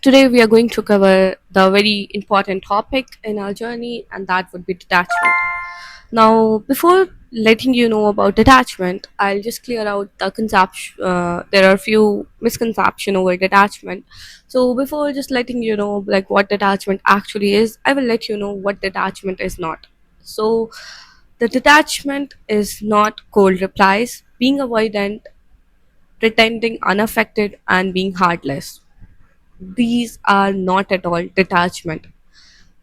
Today we are going to cover the very important topic in our journey, and that would be detachment. Now, before letting you know about detachment, I'll just clear out the conception. There are a few misconception over detachment. So, before just letting you know like what detachment actually is, I will let you know what detachment is not. So, the detachment is not cold replies, being avoidant, pretending unaffected, and being heartless. These are not at all detachment.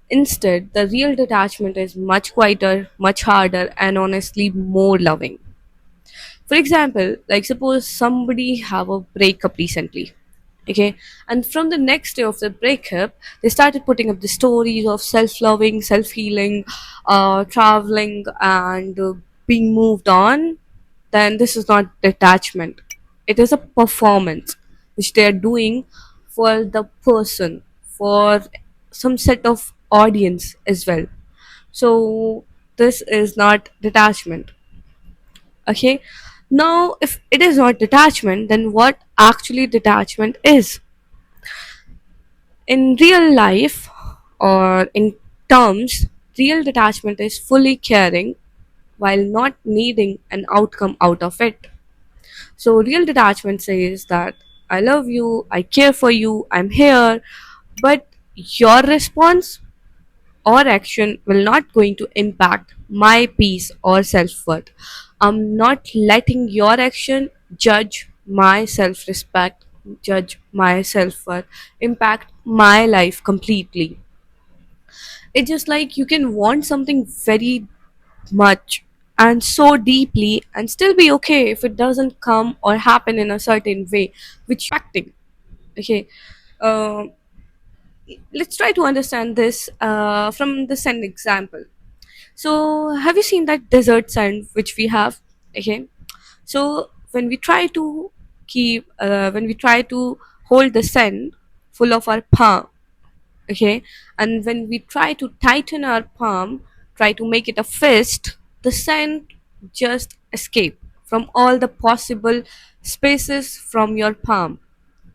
Instead, the real detachment is much quieter, much harder, and honestly more loving. For example, like suppose somebody have a breakup recently, okay, and from the next day of the breakup, they started putting up the stories of self-loving, self-healing, traveling, and being moved on. Then this is not detachment. It is a performance which they are doing for the person, for some set of audience as well. So this is not detachment. Okay. Now, if it is not detachment, then what actually detachment is? In real life or in terms, real detachment is fully caring while not needing an outcome out of it. So, real detachment says that I love you, I care for you, I'm here, but your response or action will not going to impact my peace or self-worth. I'm not letting your action judge my self-respect, judge my self-worth, impact my life completely. It's just like you can want something very much and so deeply and still be okay if it doesn't come or happen in a certain way which you're expecting. Okay. uh, let's try to understand this from the sand example. So, have you seen that desert sand which we have? Okay. So, when we try to hold the sand full of our palm, okay, and when we try to tighten our palm, try to make it a fist, the sand just escape from all the possible spaces from your palm,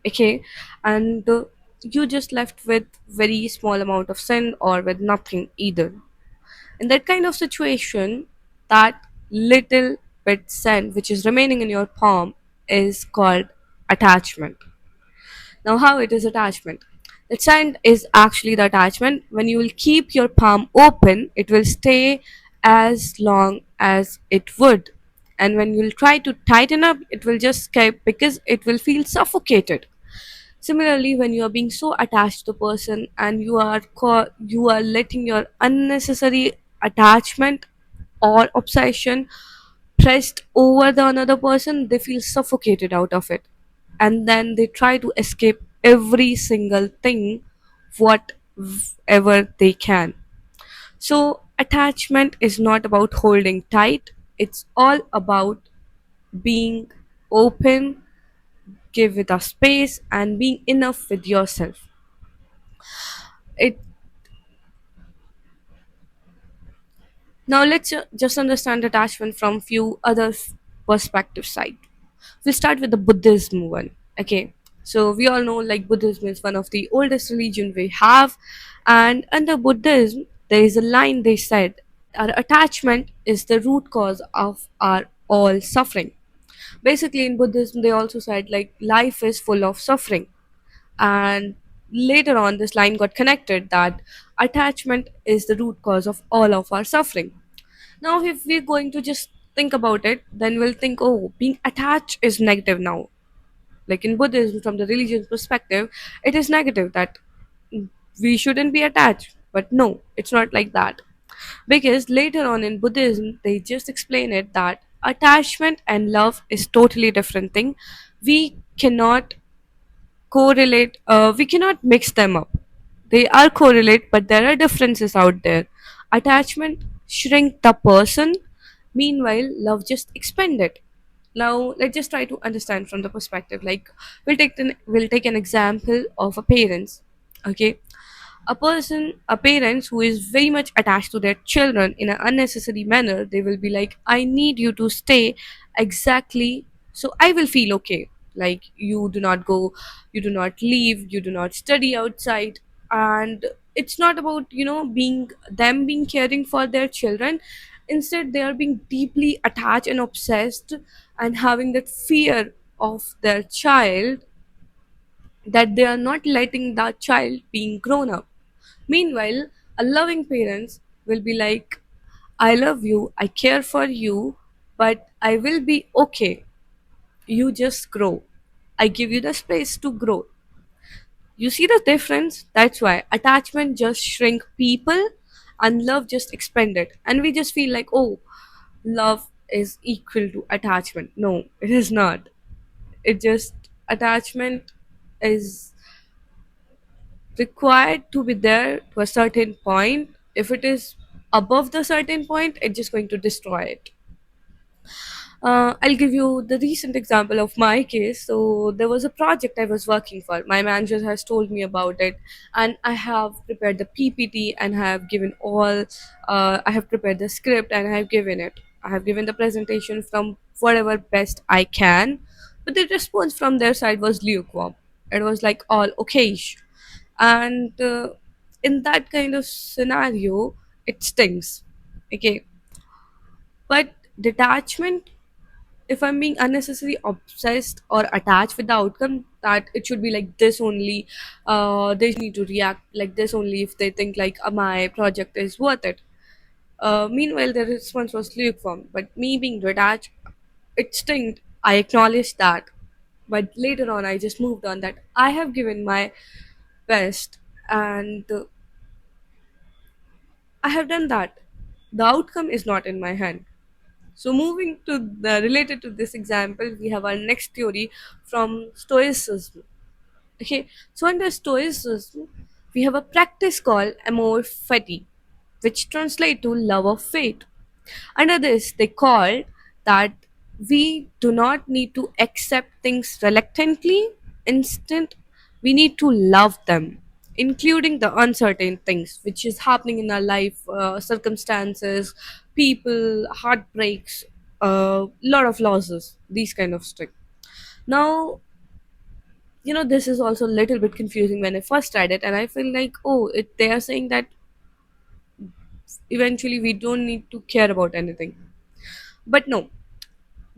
okay, and you just left with very small amount of sand or with nothing either. In that kind of situation, that little bit sand which is remaining in your palm is called attachment. Now, how it is attachment? The sand is actually the attachment. When you will keep your palm open, it will stay as long as it would. And when you'll try to tighten up, it will just escape because it will feel suffocated. Similarly, when you are being so attached to the person and you are letting your unnecessary attachment or obsession pressed over the another person, they feel suffocated out of it, and then they try to escape every single thing, whatever they can. So attachment is not about holding tight; it's all about being open, give it a space, and being enough with yourself. It Now let's just understand attachment from few other perspective side. We'll start with the Buddhism one. Okay, so we all know like Buddhism is one of the oldest religion we have, and under Buddhism there is a line they said our attachment is the root cause of our all suffering. Basically, in Buddhism they also said like life is full of suffering, and later on this line got connected that attachment is the root cause of all of our suffering. Now, if we're going to just think about it, then we'll think, oh, being attached is negative now. Like in Buddhism, from the religion perspective, it is negative that we shouldn't be attached. But no, it's not like that. Because later on in Buddhism, they just explain it that attachment and love is totally different thing. We cannot correlate, we cannot mix them up. They are correlate, but there are differences out there. Attachment shrink the person, meanwhile love just expand it. Now let's just try to understand from the perspective like we'll take an example of a parents. Okay, a parents who is very much attached to their children in an unnecessary manner, they will be like, I need you to stay exactly so I will feel okay. like you do not go, you do not leave, you do not study outside. And it's not about, being them being caring for their children. Instead, they are being deeply attached and obsessed, and having that fear of their child, that they are not letting that child being grown up. Meanwhile, a loving parents will be like, I love you, I care for you, but I will be okay. You just grow. I give you the space to grow. You see the difference? That's why attachment just shrink people and love just expanded. And we just feel like, oh, love is equal to attachment. No, it is not. It just, attachment is required to be there to a certain point. If it is above the certain point, it's just going to destroy it. I'll give you the recent example of my case. So there was a project I was working for. My manager has told me about it, and I have prepared the PPT and have given all. I have prepared the script and I have given it. I have given the presentation from whatever best I can, but the response from their side was lukewarm. It was like all okayish, and in that kind of scenario, it stings. Okay, but detachment, if I'm being unnecessarily obsessed or attached with the outcome, that it should be like this only, they need to react like this only if they think like my project is worth it. Meanwhile, the response was lukewarm, but me being detached, it stinged. I acknowledged that, but later on, I just moved on that I have given my best, and I have done that. The outcome is not in my hand. So moving to the related to this example, we have our next theory from Stoicism. Okay, so under Stoicism, we have a practice called amor fati, which translate to love of fate. Under this, they called that we do not need to accept things reluctantly. Instead, we need to love them, including the uncertain things which is happening in our life, circumstances, people, heartbreaks, a lot of losses, these kind of stuff. Now, this is also a little bit confusing when I first tried it, and I feel like, oh, they are saying that eventually we don't need to care about anything. But no,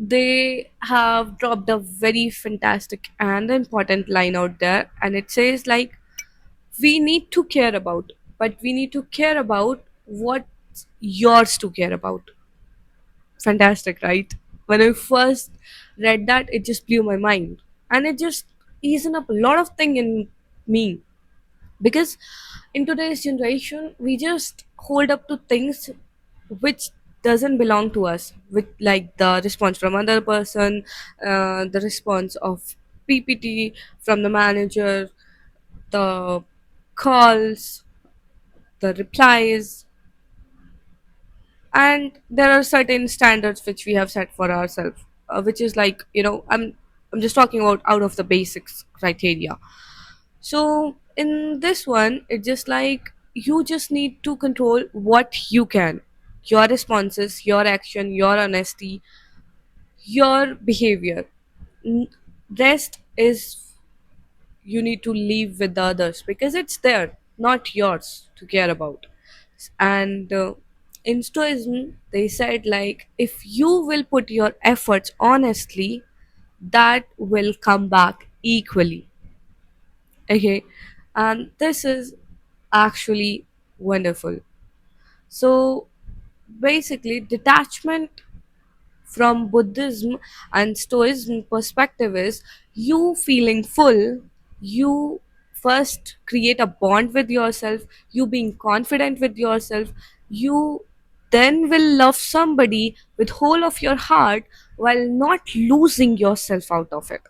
they have dropped a very fantastic and important line out there, and it says like, we need to care about, but we need to care about what's yours to care about. Fantastic, right? When I first read that, it just blew my mind, and it just eased up a lot of thing in me. Because in today's generation, we just hold up to things which doesn't belong to us, with like the response from other person, the response of PPT from the manager, the calls, the replies, and there are certain standards which we have set for ourselves, which is like, I'm just talking about out of the basics criteria. So in this one, it's just like, you just need to control what you can, your responses, your action, your honesty, your behavior. N- Rest is, you need to leave with the others, because it's there, not yours to care about. And in Stoicism, they said like, if you will put your efforts honestly, that will come back equally. Okay, and this is actually wonderful. So basically, detachment from Buddhism and Stoicism perspective is, you feeling full, you first create a bond with yourself, you being confident with yourself, you then will love somebody with whole of your heart while not losing yourself out of it.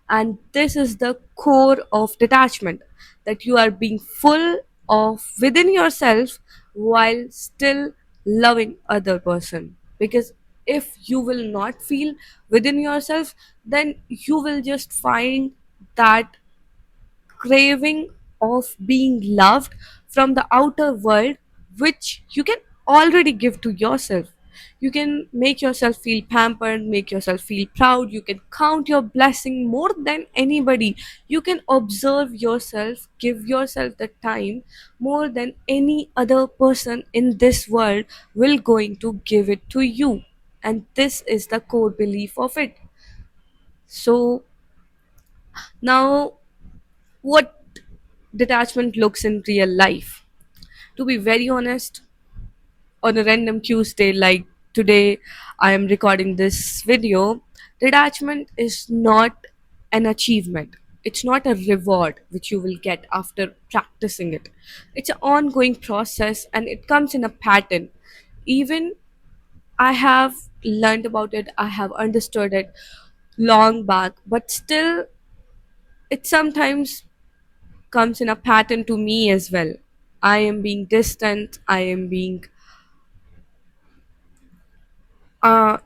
And this is the core of detachment, that you are being full of within yourself while still loving other person. Because if you will not feel within yourself, then you will just find that craving of being loved from the outer world, which you can already give to yourself. You can make yourself feel pampered, make yourself feel proud. You can count your blessing more than anybody. You can observe yourself, give yourself the time more than any other person in this world will going to give it to you. And this is the core belief of it. So now, what detachment looks in real life? To be very honest, on a random Tuesday like today, I am recording this video, detachment is not an achievement. It's not a reward which you will get after practicing it. It's an ongoing process and it comes in a pattern. Even I have learned about it, I have understood it long back, but still, it sometimes comes in a pattern to me as well. I am being distant, I am being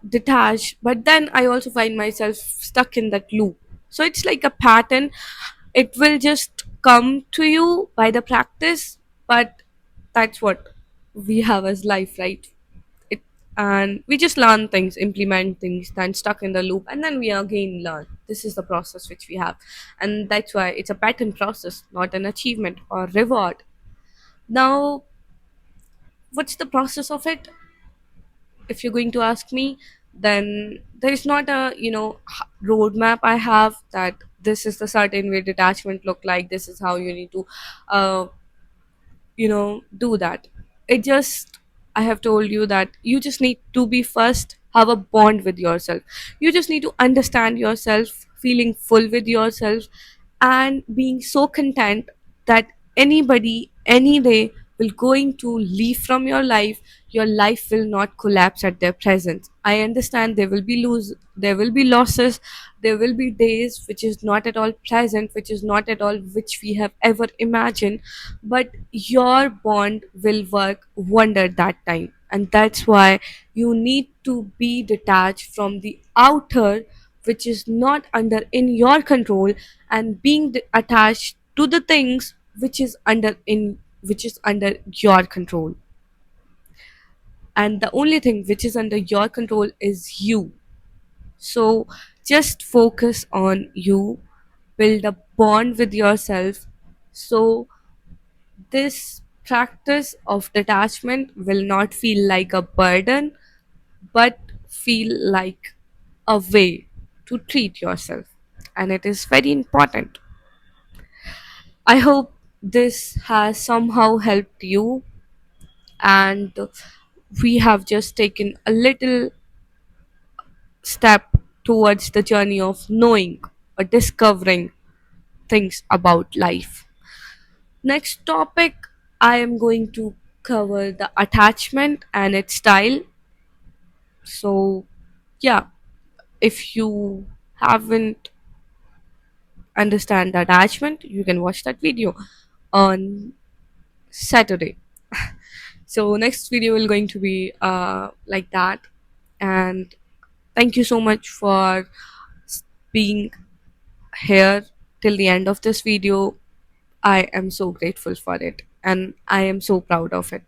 detached, but then I also find myself stuck in that loop. So it's like a pattern. It will just come to you by the practice, but that's what we have as life, right? It and we just learn things, implement things, then stuck in the loop, and then we again learn. This is the process which we have, and that's why it's a pattern process, not an achievement or reward. Now, what's the process of it? If you're going to ask me, then there's not a roadmap I have that this is the certain way detachment look like, this is how you need to uh, do that. It just, I have told you that you just need to be first have a bond with yourself. You just need to understand yourself, feeling full with yourself, and being so content that anybody any day will going to leave from your life will not collapse at their presence. I understand there will be losses, there will be days which is not at all pleasant, which is not at all which we have ever imagined, but your bond will work wonder that time. And that's why you need to be detached from the outer, which is not under in your control, and being attached to the things which is under your control. And the only thing which is under your control is you. So just focus on you, build a bond with yourself. So this practice of detachment will not feel like a burden, but feel like a way to treat yourself. And it is very important. I hope this has somehow helped you, and we have just taken a little step towards the journey of knowing or discovering things about life. Next topic, I am going to cover the attachment and its style. So, yeah, if you haven't understand the attachment, you can watch that video on Saturday. So next video will going to be like that. And thank you so much for being here till the end of this video. I am so grateful for it and I am so proud of it.